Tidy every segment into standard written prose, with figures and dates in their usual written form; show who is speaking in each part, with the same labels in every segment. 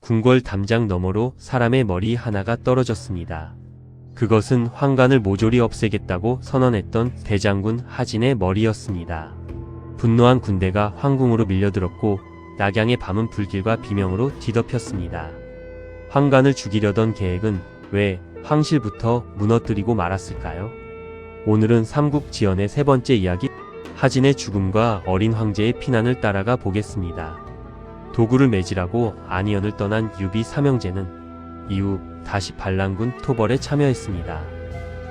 Speaker 1: 궁궐 담장 너머로 사람의 머리 하나가 떨어졌습니다. 그것은 환관을 모조리 없애겠다고 선언했던 대장군 하진의 머리였습니다. 분노한 군대가 황궁으로 밀려들었고 낙양의 밤은 불길과 비명으로 뒤덮였습니다. 환관을 죽이려던 계획은 왜 황실부터 무너뜨리고 말았을까요? 오늘은 삼국지연의 세 번째 이야기, 하진의 죽음과 어린 황제의 피난을 따라가 보겠습니다. 도구를 매질하고 안희연을 떠난 유비 삼형제는 이후 다시 반란군 토벌에 참여했습니다.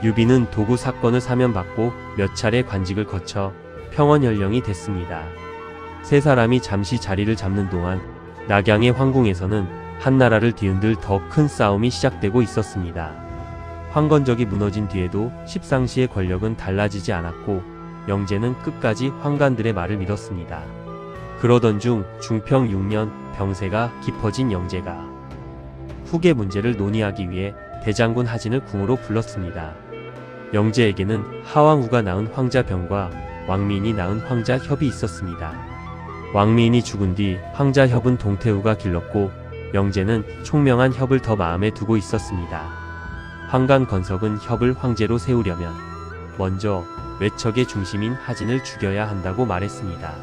Speaker 1: 유비는 도구 사건을 사면받고 몇 차례 관직을 거쳐 평원연령이 됐습니다. 세 사람이 잠시 자리를 잡는 동안 낙양의 황궁에서는 한나라를 뒤흔들 더 큰 싸움이 시작되고 있었습니다. 황건적이 무너진 뒤에도 십상시의 권력은 달라지지 않았고 영제는 끝까지 황관들의 말을 믿었습니다. 그러던 중 중평 6년 병세가 깊어진 영제가 후계 문제를 논의하기 위해 대장군 하진을 궁으로 불렀습니다. 영제에게는 하왕후가 낳은 황자병과 왕민이 낳은 황자협이 있었습니다. 왕민이 죽은 뒤 황자협은 동태후가 길렀고 영제는 총명한 협을 더 마음에 두고 있었습니다. 황간 건석은 협을 황제로 세우려면 먼저 외척의 중심인 하진을 죽여야 한다고 말했습니다.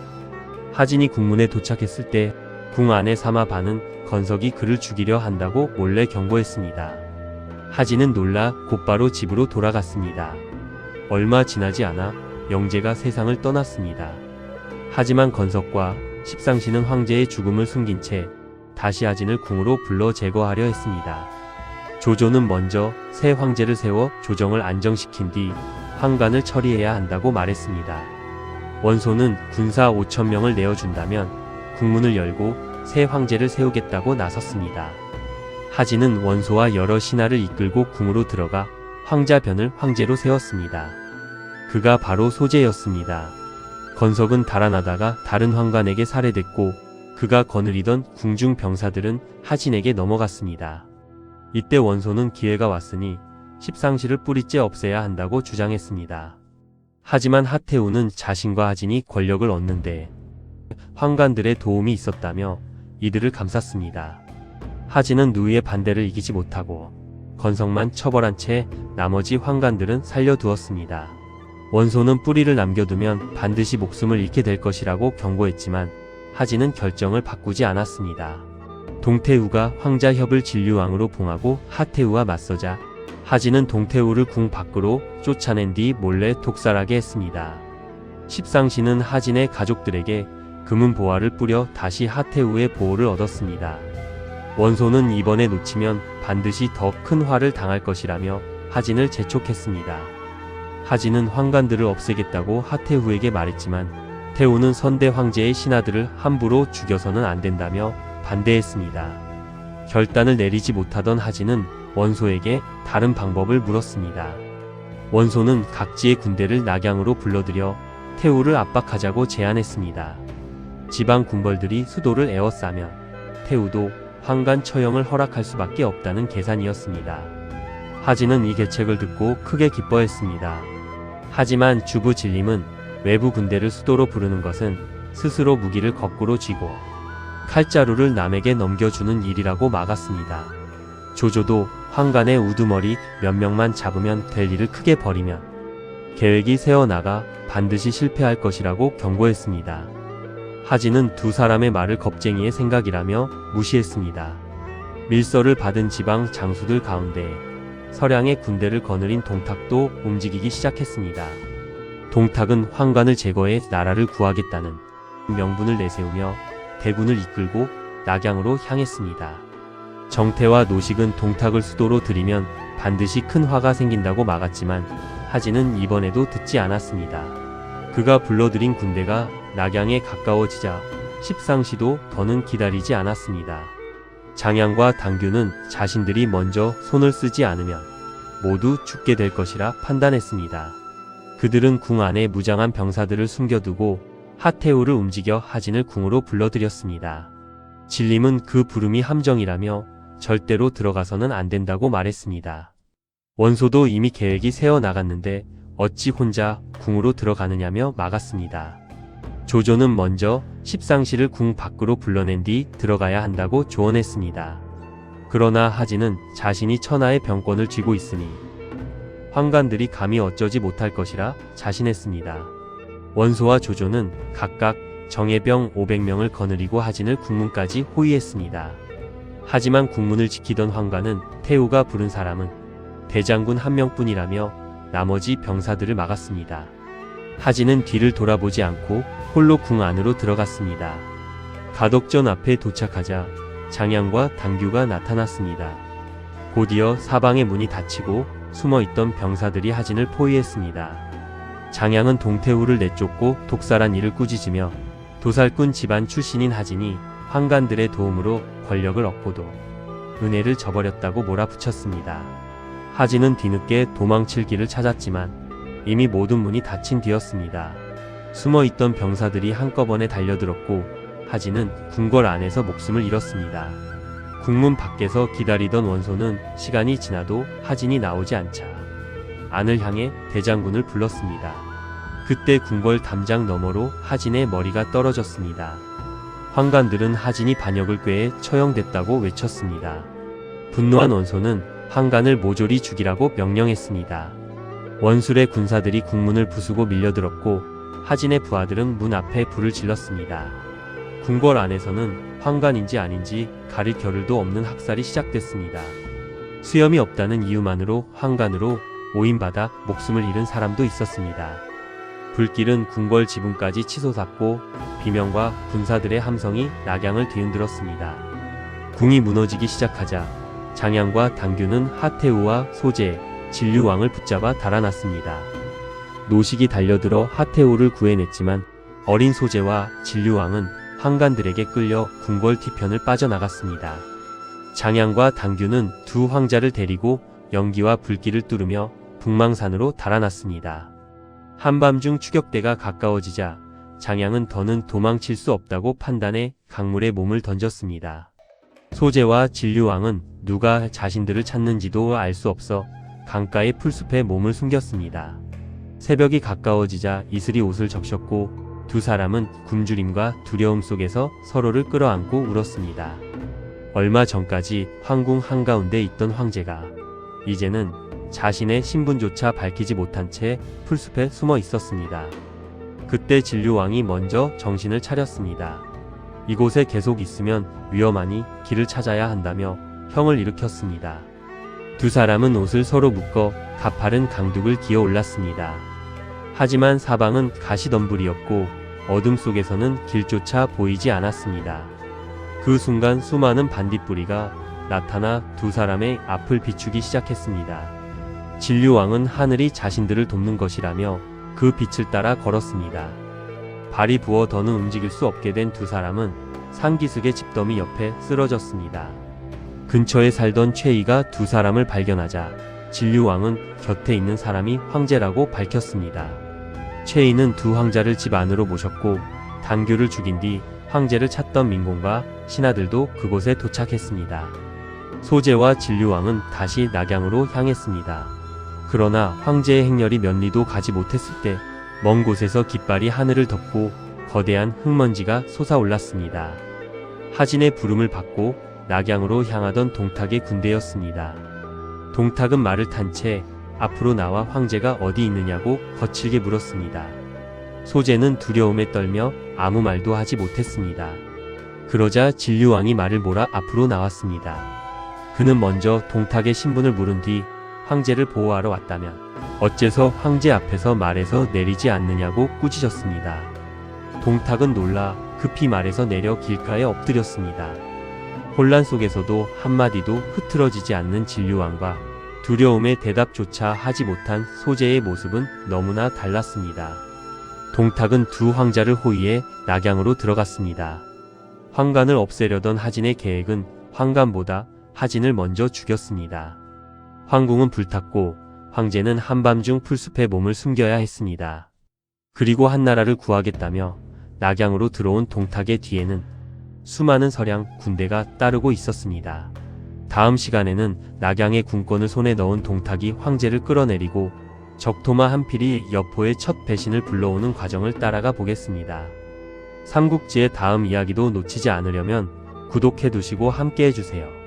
Speaker 1: 하진이 궁문에 도착했을 때 궁 안의 사마반은 건석이 그를 죽이려 한다고 몰래 경고했습니다. 하진은 놀라 곧바로 집으로 돌아갔습니다. 얼마 지나지 않아 영제가 세상을 떠났습니다. 하지만 건석과 십상시는 황제의 죽음을 숨긴 채 다시 하진을 궁으로 불러 제거하려 했습니다. 조조는 먼저 새 황제를 세워 조정을 안정시킨 뒤 황관을 처리해야 한다고 말했습니다. 원소는 군사 5,000명을 내어준다면 궁문을 열고 새 황제를 세우겠다고 나섰습니다. 하진은 원소와 여러 신하를 이끌고 궁으로 들어가 황자변을 황제로 세웠습니다. 그가 바로 소재였습니다. 건석은 달아나다가 다른 황관에게 살해됐고 그가 거느리던 궁중 병사들은 하진에게 넘어갔습니다. 이때 원소는 기회가 왔으니 십상시를 뿌리째 없애야 한다고 주장했습니다. 하지만 하태우는 자신과 하진이 권력을 얻는데 황관들의 도움이 있었다며 이들을 감쌌습니다. 하진은 누이의 반대를 이기지 못하고 건석만 처벌한 채 나머지 황관들은 살려두었습니다. 원소는 뿌리를 남겨두면 반드시 목숨을 잃게 될 것이라고 경고했지만 하진은 결정을 바꾸지 않았습니다. 동태후가 황자협을 진류왕으로 봉하고 하태우와 맞서자 하진은 동태후를 궁 밖으로 쫓아낸 뒤 몰래 독살하게 했습니다. 십상시는 하진의 가족들에게 금은 보화를 뿌려 다시 하태우의 보호를 얻었습니다. 원소는 이번에 놓치면 반드시 더 큰 화를 당할 것이라며 하진을 재촉했습니다. 하진은 황관들을 없애겠다고 하태우에게 말했지만 태우는 선대 황제의 신하들을 함부로 죽여서는 안 된다며 반대했습니다. 결단을 내리지 못하던 하진은 원소에게 다른 방법을 물었습니다. 원소는 각지의 군대를 낙양으로 불러들여 태우를 압박하자고 제안했습니다. 지방 군벌들이 수도를 에워싸면 태우도 황관 처형을 허락할 수밖에 없다는 계산이었습니다. 하진은 이 계책을 듣고 크게 기뻐했습니다. 하지만 주부 진림은 외부 군대를 수도로 부르는 것은 스스로 무기를 거꾸로 쥐고 칼자루를 남에게 넘겨주는 일이라고 막았습니다. 조조도 황관의 우두머리 몇 명만 잡으면 될 일을 크게 벌이면 계획이 새어나가 반드시 실패할 것이라고 경고했습니다. 하진은 두 사람의 말을 겁쟁이의 생각이라며 무시했습니다. 밀서를 받은 지방 장수들 가운데 서량의 군대를 거느린 동탁도 움직이기 시작했습니다. 동탁은 황관을 제거해 나라를 구하겠다는 명분을 내세우며 대군을 이끌고 낙양으로 향했습니다. 정태와 노식은 동탁을 수도로 들이면 반드시 큰 화가 생긴다고 막았지만 하진은 이번에도 듣지 않았습니다. 그가 불러들인 군대가 낙양에 가까워지자 십상시도 더는 기다리지 않았습니다. 장양과 당규는 자신들이 먼저 손을 쓰지 않으면 모두 죽게 될 것이라 판단했습니다. 그들은 궁 안에 무장한 병사들을 숨겨두고 하태우를 움직여 하진을 궁으로 불러들였습니다. 진림은 그 부름이 함정이라며 절대로 들어가서는 안 된다고 말했습니다. 원소도 이미 계획이 세어 나갔는데 어찌 혼자 궁으로 들어가느냐며 막았습니다. 조조는 먼저 십상시를 궁 밖으로 불러낸 뒤 들어가야 한다고 조언했습니다. 그러나 하진은 자신이 천하의 병권을 쥐고 있으니 환관들이 감히 어쩌지 못할 것이라 자신했습니다. 원소와 조조는 각각 정예병 500명을 거느리고 하진을 국문까지 호위했습니다. 하지만 국문을 지키던 환관은 태우가 부른 사람은 대장군 한 명뿐이라며 나머지 병사들을 막았습니다. 하진은 뒤를 돌아보지 않고 홀로 궁 안으로 들어갔습니다. 가덕전 앞에 도착하자 장양과 당규가 나타났습니다. 곧이어 사방의 문이 닫히고 숨어있던 병사들이 하진을 포위했습니다. 장양은 동태후를 내쫓고 독살한 일을 꾸짖으며 도살꾼 집안 출신인 하진이 환관들의 도움으로 권력을 얻고도 은혜를 저버렸다고 몰아붙였습니다. 하진은 뒤늦게 도망칠 길을 찾았지만 이미 모든 문이 닫힌 뒤였습니다. 숨어있던 병사들이 한꺼번에 달려들었고 하진은 궁궐 안에서 목숨을 잃었습니다. 국문 밖에서 기다리던 원소는 시간이 지나도 하진이 나오지 않자 안을 향해 대장군을 불렀습니다. 그때 궁궐 담장 너머로 하진의 머리가 떨어졌습니다. 환관들은 하진이 반역을 꾀해 처형됐다고 외쳤습니다. 분노한 원소는 환관을 모조리 죽이라고 명령했습니다. 원술의 군사들이 국문을 부수고 밀려들었고 하진의 부하들은 문 앞에 불을 질렀습니다. 궁궐 안에서는 환관인지 아닌지 가릴 겨를도 없는 학살이 시작됐습니다. 수염이 없다는 이유만으로 환관으로 오인받아 목숨을 잃은 사람도 있었습니다. 불길은 궁궐 지붕까지 치솟았고 비명과 군사들의 함성이 낙양을 뒤흔들었습니다. 궁이 무너지기 시작하자 장양과 당규는 하태우와 소재, 진류왕을 붙잡아 달아났습니다. 노식이 달려들어 하태우를 구해냈지만 어린 소재와 진류왕은 환관들에게 끌려 궁궐 뒤편을 빠져나갔습니다. 장양과 당규는 두 황자를 데리고 연기와 불길을 뚫으며 북망산으로 달아났습니다. 한밤중 추격대가 가까워지자 장양은 더는 도망칠 수 없다고 판단해 강물에 몸을 던졌습니다. 소재와 진류왕은 누가 자신들을 찾는지도 알 수 없어 강가의 풀숲에 몸을 숨겼습니다. 새벽이 가까워지자 이슬이 옷을 적셨고 두 사람은 굶주림과 두려움 속에서 서로를 끌어안고 울었습니다. 얼마 전까지 황궁 한가운데 있던 황제가 이제는 자신의 신분조차 밝히지 못한 채 풀숲에 숨어 있었습니다. 그때 진류왕이 먼저 정신을 차렸습니다. 이곳에 계속 있으면 위험하니 길을 찾아야 한다며 형을 일으켰습니다. 두 사람은 옷을 서로 묶어 가파른 강둑을 기어 올랐습니다. 하지만 사방은 가시덤불이었고 어둠 속에서는 길조차 보이지 않았습니다. 그 순간 수많은 반딧불이가 나타나 두 사람의 앞을 비추기 시작했습니다. 진류왕은 하늘이 자신들을 돕는 것이라며 그 빛을 따라 걸었습니다. 발이 부어 더는 움직일 수 없게 된 두 사람은 산기슭의 집더미 옆에 쓰러졌습니다. 근처에 살던 최희가 두 사람을 발견하자 진류왕은 곁에 있는 사람이 황제라고 밝혔습니다. 최희는 두 황자를 집 안으로 모셨고 당규를 죽인 뒤 황제를 찾던 민공과 신하들도 그곳에 도착했습니다. 소재와 진류왕은 다시 낙양으로 향했습니다. 그러나 황제의 행렬이 몇 리도 가지 못했을 때 먼 곳에서 깃발이 하늘을 덮고 거대한 흙먼지가 솟아올랐습니다. 하진의 부름을 받고 낙양으로 향하던 동탁의 군대였습니다. 동탁은 말을 탄 채 앞으로 나와 황제가 어디 있느냐고 거칠게 물었습니다. 소재는 두려움에 떨며 아무 말도 하지 못했습니다. 그러자 진류왕이 말을 몰아 앞으로 나왔습니다. 그는 먼저 동탁의 신분을 물은 뒤 황제를 보호하러 왔다면 어째서 황제 앞에서 말에서 내리지 않느냐고 꾸짖었습니다. 동탁은 놀라 급히 말에서 내려 길가에 엎드렸습니다. 혼란 속에서도 한마디도 흐트러지지 않는 진류왕과 두려움에 대답조차 하지 못한 소재의 모습은 너무나 달랐습니다. 동탁은 두 황자를 호위해 낙양으로 들어갔습니다. 환관을 없애려던 하진의 계획은 환관보다 하진을 먼저 죽였습니다. 황궁은 불탔고 황제는 한밤중 풀숲에 몸을 숨겨야 했습니다. 그리고 한나라를 구하겠다며 낙양으로 들어온 동탁의 뒤에는 수많은 서량 군대가 따르고 있었습니다. 다음 시간에는 낙양의 군권을 손에 넣은 동탁이 황제를 끌어내리고 적토마 한필이 여포의 첫 배신을 불러오는 과정을 따라가 보겠습니다. 삼국지의 다음 이야기도 놓치지 않으려면 구독해두시고 함께 해주세요.